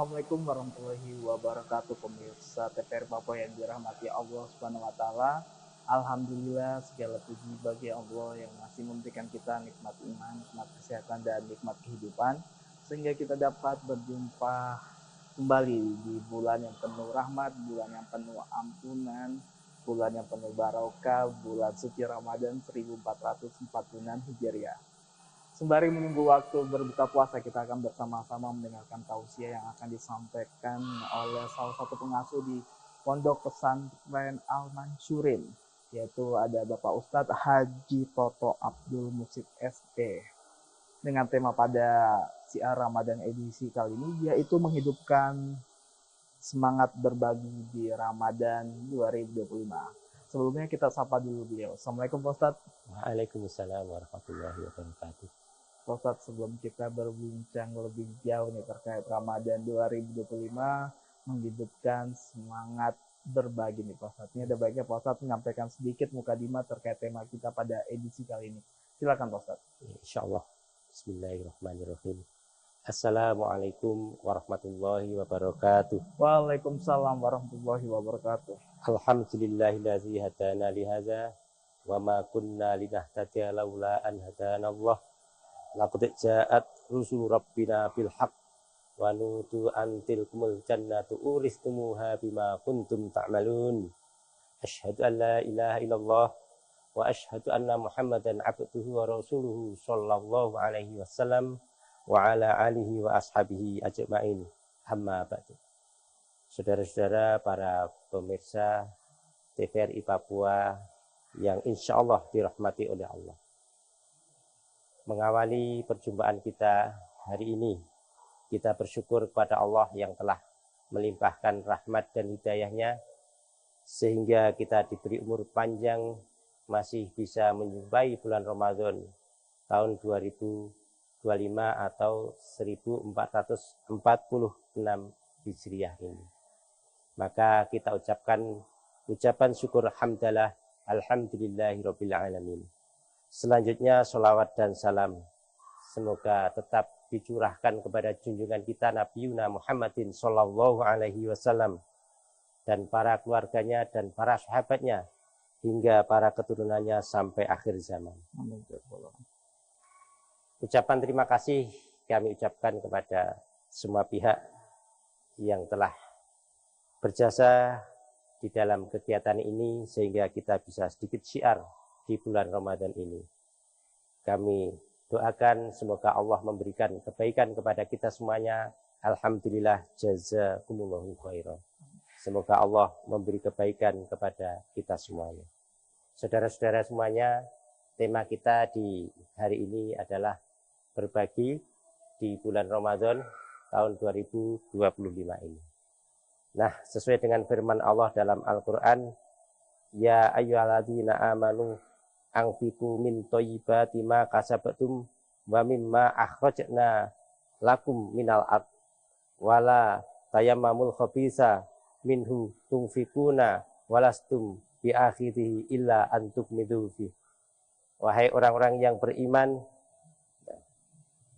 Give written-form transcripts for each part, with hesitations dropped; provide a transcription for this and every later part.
Assalamualaikum warahmatullahi wabarakatuh, pemirsa TPR Papua yang dirahmati Allah Subhanahu wa taala. Alhamdulillah, segala puji bagi Allah yang masih memberikan kita nikmat iman, nikmat kesehatan dan nikmat kehidupan sehingga kita dapat berjumpa kembali di bulan yang penuh rahmat, bulan yang penuh ampunan, bulan yang penuh barokah, bulan suci Ramadan 1446 Hijriah. Sembari menunggu waktu berbuka puasa, kita akan bersama-sama mendengarkan tausiah yang akan disampaikan oleh salah satu pengasuh di Pondok Pesantren Al-Mansyurin, yaitu ada Bapak Ustadz Haji Toto Abdul Musid SP. Dengan tema pada siar Ramadan edisi kali ini, yaitu menghidupkan semangat berbagi di Ramadan 2025. Sebelumnya kita sapa dulu beliau. Assalamualaikum Pak Ustadz. Waalaikumsalam warahmatullahi wabarakatuh. Pak Ustadz, sebelum kita berbincang lebih jauh nih terkait Ramadan 2025, menghidupkan semangat berbagi nih Pak Ustadz. Ini ada baiknya Pak Ustadz menyampaikan sedikit mukadimah terkait tema kita pada edisi kali ini. Silakan Pak Ustadz. Insyaallah. Bismillahirrahmanirrahim. Assalamualaikum warahmatullahi wabarakatuh. Waalaikumsalam warahmatullahi wabarakatuh. Alhamdulillahillazi hadana lihadza wa ma kunna linahtadiya laula an hadana Allah. Laqad ja'at rusul rabbina bil haqq wa nutu antil kumul jannatu uristumuha bima kuntum ta'malun. Asyhadu an la ilaha illallah wa asyhadu anna Muhammadan abduhu wa rasuluhu sallallahu alaihi wasallam wa ala alihi wa ashabihi ajma'in. Amma ba'du. Saudara-saudara para pemirsa TVRI Papua yang insya Allah dirahmati oleh Allah. Mengawali perjumpaan kita hari ini, kita bersyukur kepada Allah yang telah melimpahkan rahmat dan hidayahnya sehingga kita diberi umur panjang, masih bisa menjumpai bulan Ramadan tahun 2025 atau 1446 Hijriah ini. Maka kita ucapkan ucapan syukur hamdalah alhamdulillahirabbil alamin. Selanjutnya sholawat dan salam semoga tetap dicurahkan kepada junjungan kita Nabi Muhammadin sallallahu alaihi wasallam dan para keluarganya dan para sahabatnya hingga para keturunannya sampai akhir zaman. Ucapan terima kasih kami ucapkan kepada semua pihak yang telah berjasa di dalam kegiatan ini sehingga kita bisa sedikit syiar di bulan Ramadan ini. Kami doakan semoga Allah memberikan kebaikan kepada kita semuanya. Alhamdulillah, jazakumullahu khairan. Semoga Allah memberi kebaikan kepada kita semuanya. Saudara-saudara semuanya, tema kita di hari ini adalah berbagi di bulan Ramadan tahun 2025 ini. Nah, sesuai dengan firman Allah dalam Al-Quran, ya ayyuhalladzina amanu anfiqu min thayyibati ma kasabtum wa mimma akhrajna lakum minal ard wala tayammamul khabisa minhu tunfikuna walastum bi akhirihi illa an tukmidu fi. Wahai orang-orang yang beriman,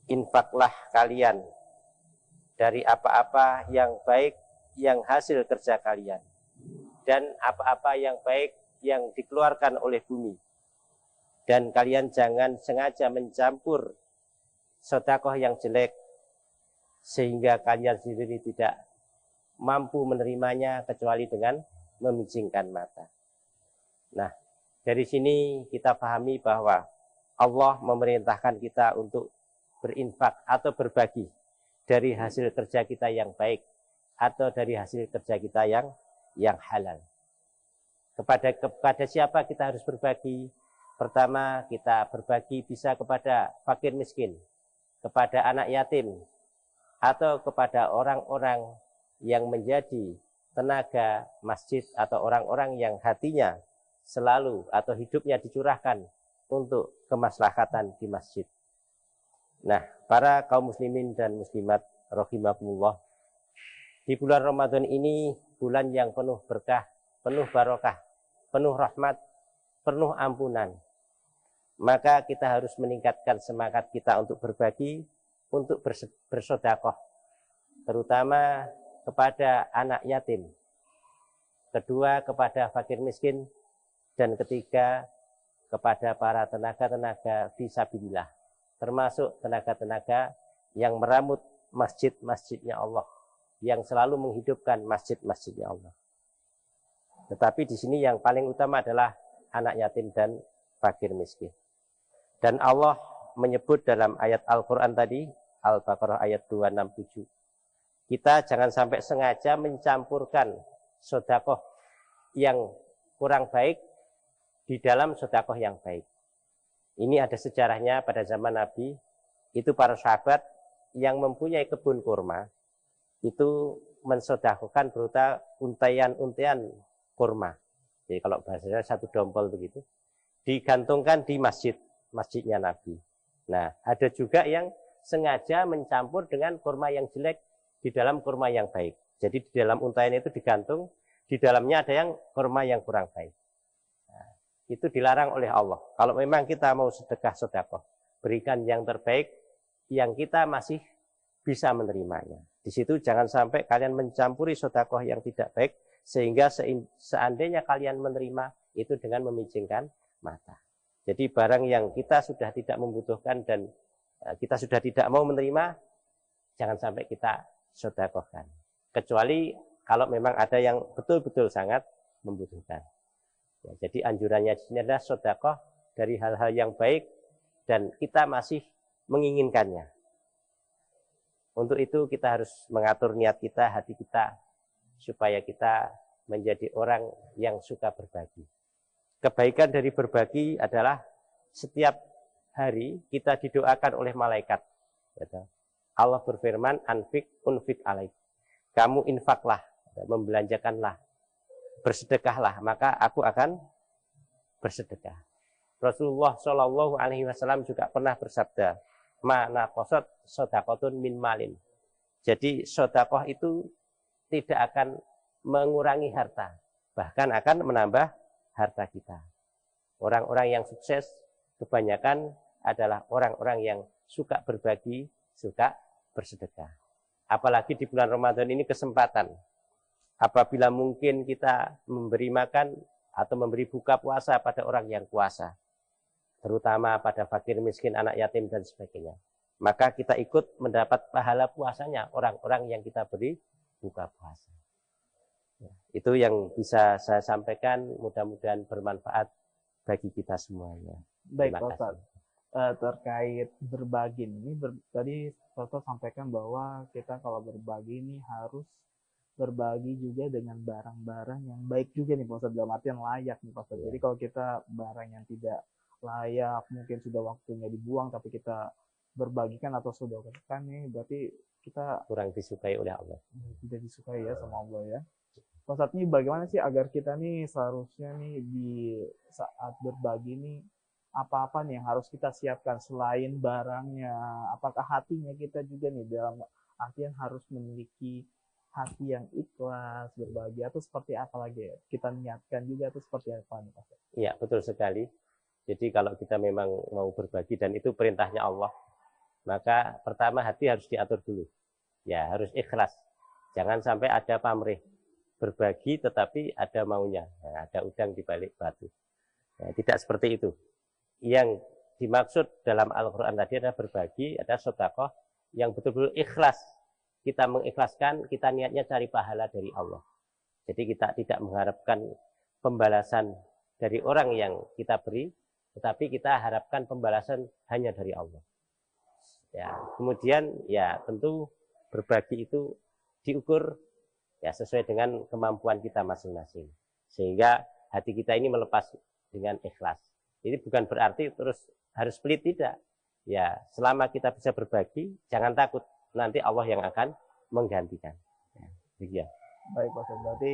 infaklah kalian dari apa-apa yang baik yang hasil kerja kalian dan apa-apa yang baik yang dikeluarkan oleh bumi. Dan kalian jangan sengaja mencampur sedekah yang jelek sehingga kalian sendiri tidak mampu menerimanya kecuali dengan memicingkan mata. Nah, dari sini kita pahami bahwa Allah memerintahkan kita untuk berinfak atau berbagi dari hasil kerja kita yang baik atau dari hasil kerja kita yang halal. Kepada siapa kita harus berbagi? Pertama, kita berbagi bisa kepada fakir miskin, kepada anak yatim, atau kepada orang-orang yang menjadi tenaga masjid atau orang-orang yang hatinya selalu atau hidupnya dicurahkan untuk kemaslahatan di masjid. Nah, para kaum muslimin dan muslimat rahimakumullah, di bulan Ramadan ini bulan yang penuh berkah, penuh barokah, penuh rahmat, penuh ampunan. Maka kita harus meningkatkan semangat kita untuk berbagi, untuk bersedekah. terutama kepada anak yatim, kedua kepada fakir miskin, dan ketiga kepada para tenaga-tenaga fisabilillah, termasuk tenaga-tenaga yang meramut masjid-masjidnya Allah, yang selalu menghidupkan masjid-masjidnya Allah. Tetapi di sini yang paling utama adalah anak yatim dan fakir miskin. Dan Allah menyebut dalam ayat Al-Quran tadi, Al-Baqarah ayat 267, kita jangan sampai sengaja mencampurkan sedekah yang kurang baik di dalam sedekah yang baik. Ini ada sejarahnya pada zaman Nabi, itu para sahabat yang mempunyai kebun kurma, itu mensedekahkan berupa untayan-untayan kurma. Jadi kalau bahasanya satu dompol begitu, digantungkan di masjidnya Nabi. Nah, ada juga yang sengaja mencampur dengan kurma yang jelek di dalam kurma yang baik. Jadi di dalam untayan itu digantung, di dalamnya ada yang kurma yang kurang baik. Nah, itu dilarang oleh Allah. Kalau memang kita mau sedekah, berikan yang terbaik, yang kita masih bisa menerimanya. Di situ jangan sampai kalian mencampuri sedekah yang tidak baik, sehingga seandainya kalian menerima itu dengan memicingkan mata. Jadi barang yang kita sudah tidak membutuhkan dan kita sudah tidak mau menerima, jangan sampai kita sedekahkan. Kecuali kalau memang ada yang betul-betul sangat membutuhkan. Ya, jadi anjurannya di sini adalah sedekah dari hal-hal yang baik dan kita masih menginginkannya. Untuk itu kita harus mengatur niat kita, hati kita, supaya kita menjadi orang yang suka berbagi. Kebaikan dari berbagi adalah setiap hari kita didoakan oleh malaikat. Allah berfirman, anfik unfik alaik. Kamu infaklah, membelanjakanlah, bersedekahlah, maka aku akan bersedekah. Rasulullah Shallallahu Alaihi Wasallam juga pernah bersabda, mana kosot sodakotun min malin. Jadi sodakoh itu tidak akan mengurangi harta, bahkan akan menambah harta kita. Orang-orang yang sukses kebanyakan adalah orang-orang yang suka berbagi, suka bersedekah. Apalagi di bulan Ramadan ini kesempatan. Apabila mungkin kita memberi makan atau memberi buka puasa pada orang yang puasa, terutama pada fakir miskin, anak yatim dan sebagainya, maka kita ikut mendapat pahala puasanya orang-orang yang kita beri buka puasa. Itu yang bisa saya sampaikan, mudah-mudahan bermanfaat bagi kita semuanya. Baik, Pak Ustaz. Terkait berbagi ini, tadi Pak Ustaz sampaikan bahwa kita kalau berbagi ini harus berbagi juga dengan barang-barang yang baik juga nih Pak Ustaz, dalam artian layak nih Pak Ustaz. Jadi kalau kita barang yang tidak layak, mungkin sudah waktunya dibuang, tapi kita berbagikan atau sudah kan nih, berarti kita kurang disukai oleh Allah. Tidak disukai ya sama Allah ya. Pak Ustaz, nih bagaimana sih agar kita nih seharusnya nih di saat berbagi nih apa-apa nih yang harus kita siapkan selain barangnya? Apakah hatinya kita juga nih, dalam artian harus memiliki hati yang ikhlas berbagi, atau seperti apa lagi ya? Kita niatkan juga atau seperti apa nih Pak Ustaz? Iya, betul sekali. Jadi kalau kita memang mau berbagi dan itu perintahnya Allah, maka pertama hati harus diatur dulu. Ya, harus ikhlas. Jangan sampai ada pamrih. Berbagi tetapi ada maunya. Nah, ada udang di balik batu. Nah, tidak seperti itu. Yang dimaksud dalam Al-Quran tadi adalah berbagi, ada sedekah yang betul-betul ikhlas. Kita mengikhlaskan, kita niatnya cari pahala dari Allah. Jadi kita tidak mengharapkan pembalasan dari orang yang kita beri, tetapi kita harapkan pembalasan hanya dari Allah. Ya, kemudian ya tentu berbagi itu diukur ya sesuai dengan kemampuan kita masing-masing, sehingga hati kita ini melepas dengan ikhlas. Ini bukan berarti terus harus pelit, tidak. Ya, selama kita bisa berbagi, jangan takut, nanti Allah yang akan menggantikan. Ya. Baik Pak Ustaz, berarti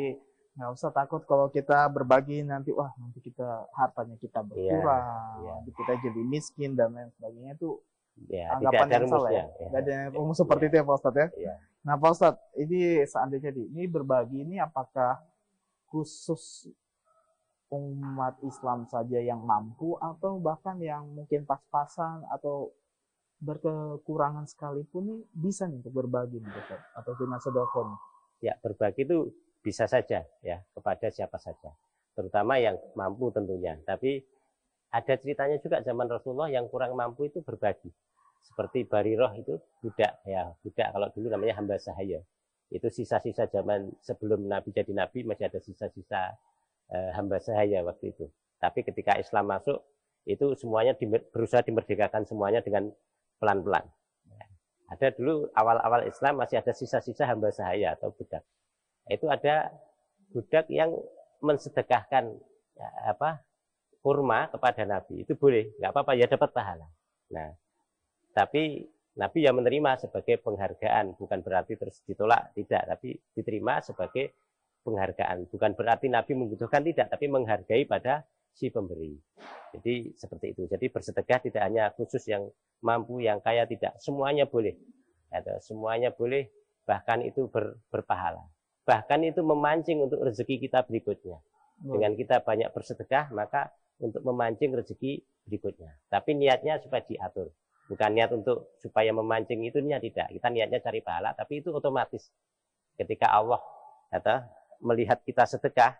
nggak usah takut kalau kita berbagi nanti, wah nanti kita hartanya kita berkurang, nanti kita jadi miskin dan lain sebagainya. Itu anggapan yang salah ya. Tidak ada rumus seperti itu ya Pak Ustaz ya. Nah Pak Ustaz, ini seandainya ini berbagi ini apakah khusus umat Islam saja yang mampu, atau bahkan yang mungkin pas-pasan atau berkekurangan sekalipun nih bisa nih untuk berbagi nih Ustaz, atau dengan sedekah nih. Ya, berbagi itu bisa saja ya kepada siapa saja, terutama yang mampu tentunya. Tapi ada ceritanya juga zaman Rasulullah yang kurang mampu itu berbagi. Seperti Bariroh itu budak ya, budak kalau dulu namanya hamba sahaya. Itu sisa-sisa zaman sebelum Nabi jadi Nabi masih ada sisa-sisa hamba sahaya waktu itu. Tapi ketika Islam masuk itu semuanya berusaha dimerdekakan semuanya dengan pelan-pelan. Ada dulu awal-awal Islam masih ada sisa-sisa hamba sahaya atau budak. Itu ada budak yang mensedekahkan ya, kurma kepada Nabi. Itu boleh, nggak apa-apa ya dapat pahala. Nah, tapi Nabi yang menerima sebagai penghargaan, bukan berarti terus ditolak, tidak, tapi diterima sebagai penghargaan. Bukan berarti Nabi membutuhkan, tidak, tapi menghargai pada si pemberi. Jadi seperti itu. Jadi bersedekah tidak hanya khusus yang mampu, yang kaya, tidak. Semuanya boleh. Semuanya boleh, bahkan itu berpahala. Bahkan itu memancing untuk rezeki kita berikutnya. Dengan kita banyak bersedekah, maka untuk memancing rezeki berikutnya. Tapi niatnya supaya diatur. Bukan niat untuk supaya memancing itu niat, tidak. Kita niatnya cari pahala, tapi itu otomatis. Ketika Allah melihat kita sedekah,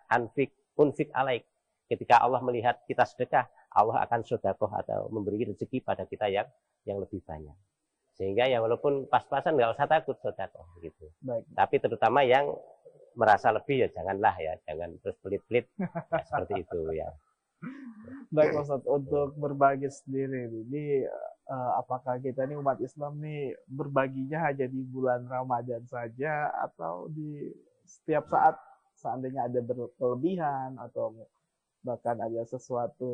unfik alaik. Ketika Allah melihat kita sedekah, Allah akan sedekah atau memberi rezeki pada kita yang lebih banyak. Sehingga ya walaupun pas-pasan nggak usah takut sedekah gitu. Baik. Tapi terutama yang merasa lebih ya janganlah ya, jangan terus pelit-pelit ya, seperti itu ya. Baik Ustaz, untuk berbagi sendiri ini apakah kita nih umat Islam nih berbaginya hanya di bulan Ramadan saja atau di setiap saat seandainya ada berkelebihan atau bahkan ada sesuatu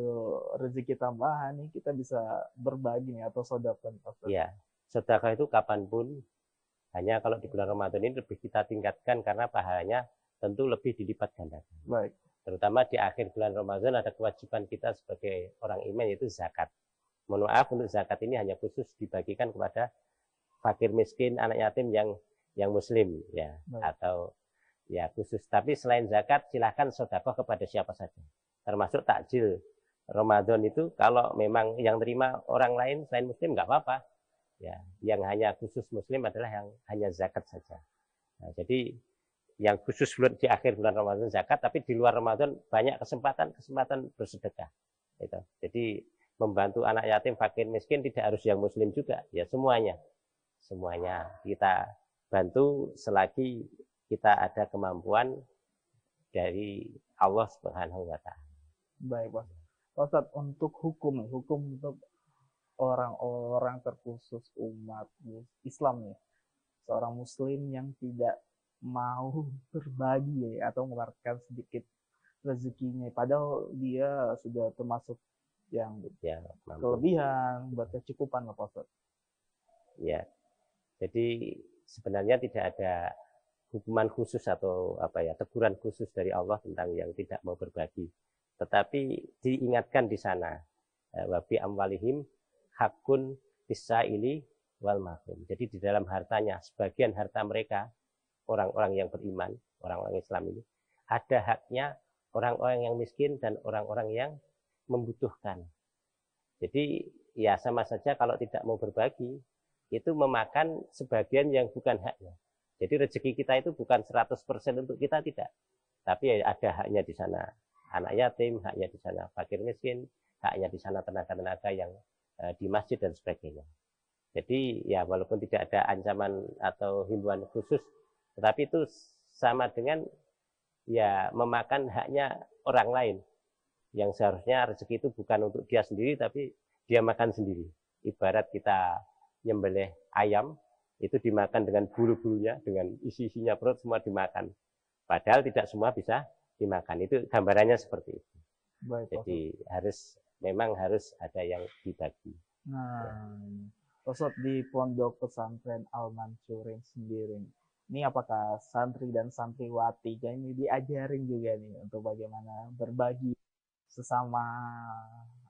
rezeki tambahan nih kita bisa berbagi nih atau sedekah. Iya, sedekah itu kapanpun, hanya kalau di bulan Ramadan ini lebih kita tingkatkan karena pahalanya tentu lebih dilipat gandakan. Baik. Terutama di akhir bulan Ramadan ada kewajiban kita sebagai orang iman yaitu zakat. Mohon maaf, untuk zakat ini hanya khusus dibagikan kepada fakir miskin, anak yatim yang muslim ya. Baik. Atau ya khusus. Tapi selain zakat silahkan sedekah kepada siapa saja. Termasuk takjil Ramadan itu kalau memang yang terima orang lain selain muslim nggak apa-apa. Ya, yang hanya khusus muslim adalah yang hanya zakat saja. Nah, jadi yang khusus di akhir bulan Ramadan zakat, tapi di luar Ramadan banyak kesempatan bersedekah. Gitu. Jadi membantu anak yatim, fakir, miskin tidak harus yang muslim juga, ya semuanya kita bantu selagi kita ada kemampuan dari Allah Subhanahu wa Ta'ala. Baik, Pak Ustadz, untuk hukum untuk orang-orang terkhusus umat Islam nih, seorang muslim yang tidak mau berbagi atau mengeluarkan sedikit rezekinya padahal dia sudah termasuk yang ya, kelebihan berkecukupan lah Pak Ustadz. Ya, jadi sebenarnya tidak ada hukuman khusus atau teguran khusus dari Allah tentang yang tidak mau berbagi. Tetapi diingatkan di sana, wabi amwalihim hakun bisaili wal mahrum. Jadi di dalam hartanya, sebagian harta mereka, orang-orang yang beriman, orang-orang Islam ini, ada haknya orang-orang yang miskin dan orang-orang yang membutuhkan. Jadi ya sama saja kalau tidak mau berbagi, itu memakan sebagian yang bukan haknya. Jadi rezeki kita itu bukan 100% untuk kita, tidak. Tapi ada haknya di sana anak yatim, haknya di sana fakir miskin, haknya di sana tenaga-tenaga yang di masjid dan sebagainya. Jadi ya walaupun tidak ada ancaman atau himbauan khusus, tetapi itu sama dengan ya memakan haknya orang lain yang seharusnya rezeki itu bukan untuk dia sendiri tapi dia makan sendiri. Ibarat kita nyembelih ayam itu dimakan dengan bulu-bulunya, dengan isi-isinya perut semua dimakan. Padahal tidak semua bisa dimakan. Itu gambarannya seperti itu. Baik, jadi memang harus ada yang dibagi. Nah, Ustaz, di Pondok Pesantren Al-Mansyurin sendiri, ini apakah santri dan santriwatinya ini diajarin juga nih untuk bagaimana berbagi sesama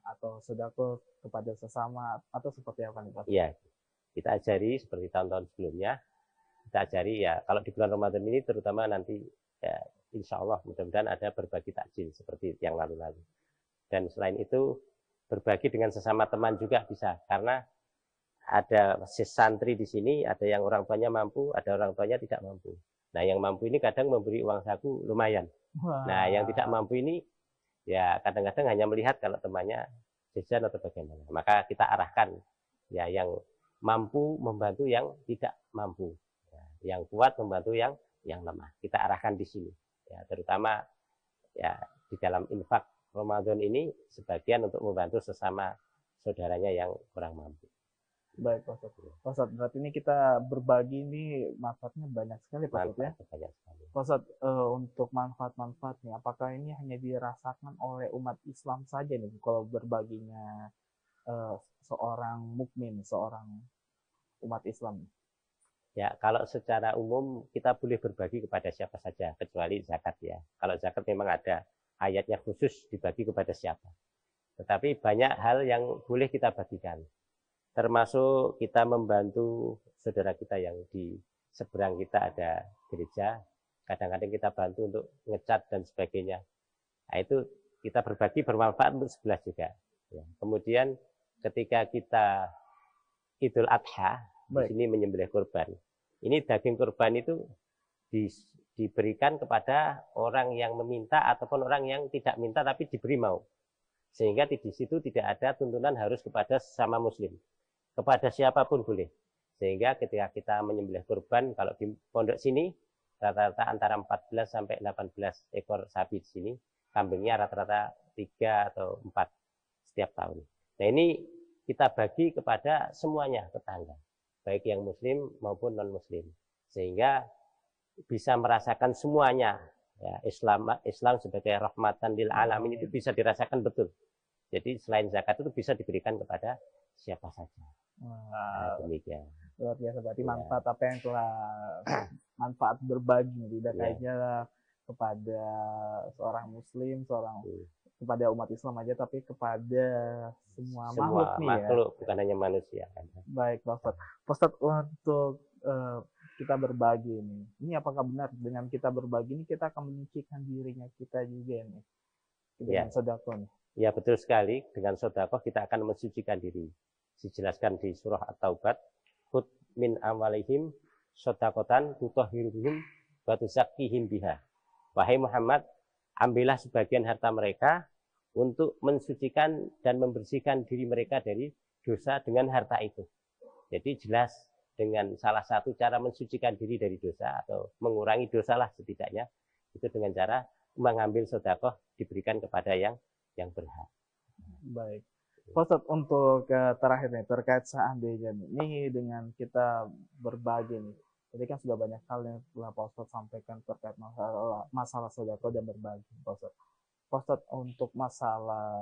atau sedekah kepada sesama atau seperti apa nih Pak? Iya, kita ajari seperti tahun-tahun sebelumnya. Kita ajari ya kalau di bulan Ramadan ini terutama nanti ya, insya Allah mudah-mudahan ada berbagi takjil seperti yang lalu-lalu. Dan selain itu berbagi dengan sesama teman juga bisa, karena ada santri di sini, ada yang orang tuanya mampu, ada orang tuanya tidak mampu. Nah, yang mampu ini kadang memberi uang saku lumayan. Nah, yang tidak mampu ini ya kadang-kadang hanya melihat kalau temannya jajan atau bagaimana. Maka kita arahkan ya yang mampu membantu yang tidak mampu. Ya, yang kuat membantu yang lemah. Kita arahkan di sini. Ya, terutama ya di dalam infak Ramadan ini sebagian untuk membantu sesama saudaranya yang kurang mampu. Baik, Pak Ustadz. Pak Ustadz, berarti ini kita berbagi ini manfaatnya banyak sekali, Pak Ustadz ya. Banyak sekali. Pak Ustadz, untuk manfaat-manfaatnya, apakah ini hanya dirasakan oleh umat Islam saja nih, kalau berbaginya seorang mukmin, seorang umat Islam? Ya, kalau secara umum kita boleh berbagi kepada siapa saja, kecuali zakat ya. Kalau zakat memang ada ayatnya khusus dibagi kepada siapa. Tetapi banyak hal yang boleh kita bagikan. Termasuk kita membantu saudara kita yang di seberang kita ada gereja, kadang-kadang kita bantu untuk ngecat dan sebagainya. Nah, itu kita berbagi bermanfaat untuk sebelah juga. Ya. Kemudian ketika kita Idul Adha, di sini menyembelih kurban. Ini daging kurban itu diberikan kepada orang yang meminta ataupun orang yang tidak minta tapi diberi mau. Sehingga di situ tidak ada tuntunan harus kepada sesama muslim. Kepada siapapun boleh. Sehingga ketika kita menyembelih kurban, kalau di pondok sini, rata-rata antara 14 sampai 18 ekor sapi di sini, kambingnya rata-rata 3 atau 4 setiap tahun. Nah, ini kita bagi kepada semuanya tetangga, baik yang muslim maupun non-muslim. Sehingga bisa merasakan semuanya. Ya, Islam sebagai rahmatan lil alamin itu bisa dirasakan betul. Jadi selain zakat itu bisa diberikan kepada siapa saja. Nah, demikian. Luar biasa, berarti manfaat apa yang telah manfaat berbagi tidak hanya kepada seorang muslim, kepada umat Islam aja, tapi kepada semua makhluk nih ya. Bukan hanya manusia. Baik, Pak Ustadz, untuk kita berbagi ini apakah benar dengan kita berbagi ini kita akan menyucikan dirinya kita juga nih dengan sedekah nih? Ya, betul sekali. Dengan sedekah kita akan mensucikan diri. Dijelaskan di surah At-Taubat, "Khudh min amwalihim shadaqatan tutahhiruhum wa tuzakkihim biha." Wahai Muhammad, ambillah sebagian harta mereka untuk mensucikan dan membersihkan diri mereka dari dosa dengan harta itu. Jadi jelas dengan salah satu cara mensucikan diri dari dosa atau mengurangi dosa lah setidaknya, itu dengan cara mengambil sedekah diberikan kepada yang berhak. Baik. Pak Ustadz, untuk terakhir nih, terkait seandainya nih, dengan kita berbagi nih, tadi kan sudah banyak hal yang telah Pak Ustadz sampaikan terkait masalah sedekah dan berbagi, Pak Ustadz. Pak Ustadz, untuk masalah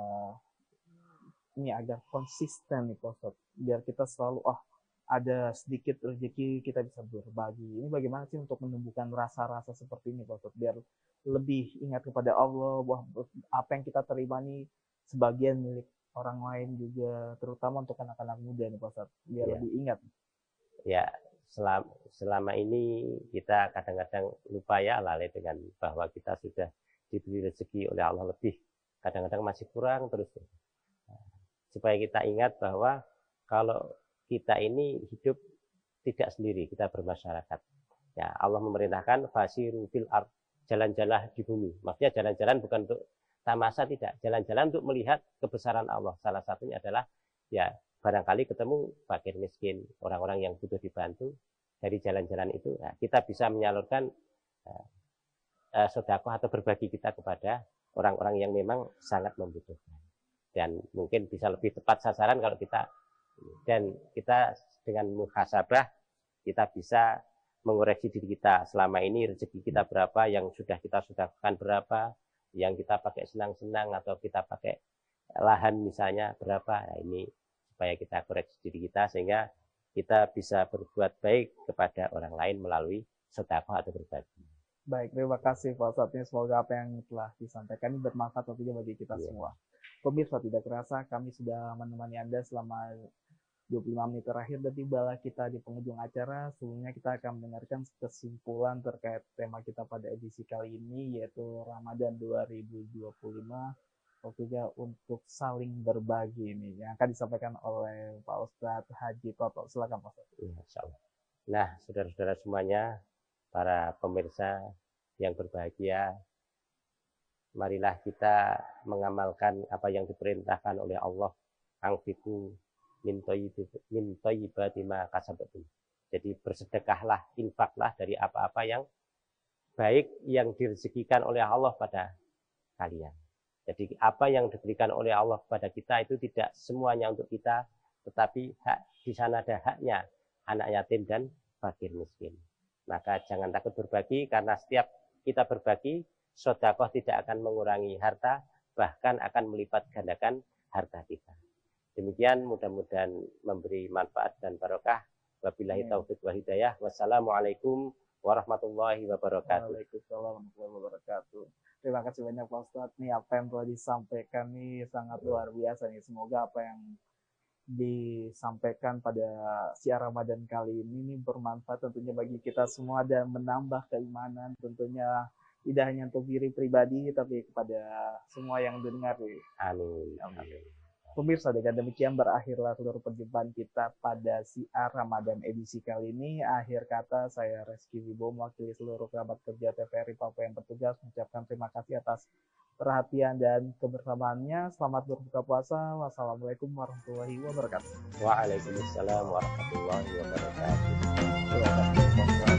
ini agar konsisten nih Pak Ustadz, biar kita selalu ada sedikit rezeki kita bisa berbagi. Ini bagaimana sih untuk menumbuhkan rasa-rasa seperti ini Pak Ustadz, biar lebih ingat kepada Allah bahwa apa yang kita terima nih sebagian milik orang lain juga, terutama untuk anak-anak muda nih Pak Ustadz, biar lebih ingat. Ya, selama ini kita kadang-kadang lupa ya, lalai dengan bahwa kita sudah diberi rezeki oleh Allah lebih, kadang-kadang masih kurang terus. Supaya kita ingat bahwa kalau kita ini hidup tidak sendiri, kita bermasyarakat. Ya, Allah memerintahkan fasiru fil ard, jalan-jalan di bumi. Maksudnya jalan-jalan bukan untuk tamasa, tidak, jalan-jalan untuk melihat kebesaran Allah. Salah satunya adalah ya barangkali ketemu fakir miskin, orang-orang yang butuh dibantu. Dari jalan-jalan itu kita bisa menyalurkan sedekah atau berbagi kita kepada orang-orang yang memang sangat membutuhkan. Dan mungkin bisa lebih tepat sasaran kalau kita dengan muhasabah kita bisa mengoreksi diri kita selama ini, rezeki kita berapa, yang sudah kita sedekahkan berapa, yang kita pakai senang-senang atau kita pakai lahan misalnya berapa. Nah, ini supaya kita koreksi diri kita sehingga kita bisa berbuat baik kepada orang lain melalui sedekah atau berbagi. Baik, terima kasih Pak Ustadz. Semoga apa yang telah disampaikan ini bermanfaat tentunya bagi kita semua. Pemirsa, tidak terasa kami sudah menemani Anda selama 25 menit terakhir dan tibalah kita di penghujung acara. Sebelumnya kita akan mendengarkan kesimpulan terkait tema kita pada edisi kali ini, yaitu Ramadan 2025. waktunya untuk saling berbagi ini yang akan disampaikan oleh Pak Ustadz Haji Toto. Silakan Pak Ustadz. Insya Allah. Nah, saudara-saudara semuanya, para pemirsa yang berbahagia, marilah kita mengamalkan apa yang diperintahkan oleh Allah. Angfiku min thayyibati ma kasabatum. Jadi bersedekahlah, infaklah dari apa-apa yang baik yang direzekikan oleh Allah pada kalian. Jadi apa yang diberikan oleh Allah kepada kita itu tidak semuanya untuk kita, tetapi hak di sana ada haknya anak yatim dan fakir miskin. Maka jangan takut berbagi, karena setiap kita berbagi, sedekah tidak akan mengurangi harta, bahkan akan melipat gandakan harta kita. Demikian, mudah-mudahan memberi manfaat dan barokah. Wabillahi taufiq wal hidayah. Wassalamualaikum warahmatullahi wabarakatuh. Waalaikumsalam warahmatullahi wabarakatuh. Terima kasih banyak Pak Ustadz. Nih apa yang telah disampaikan nih sangat luar biasa nih. Semoga apa yang disampaikan pada siar Ramadan kali ini nih bermanfaat tentunya bagi kita semua dan menambah keimanan tentunya tidak hanya untuk diri pribadi tapi kepada semua yang mendengar nih. Amin. Amin. Pemirsa, dengan demikian berakhirlah seluruh perjumpaan kita pada siar Ramadan edisi kali ini. Akhir kata, saya Reski Wibowo mewakili seluruh kerabat kerja TVRI Papua yang bertugas mengucapkan terima kasih atas perhatian dan kebersamaannya. Selamat berbuka puasa. Wassalamualaikum warahmatullahi wabarakatuh. Waalaikumsalam warahmatullahi wabarakatuh. Terima kasih.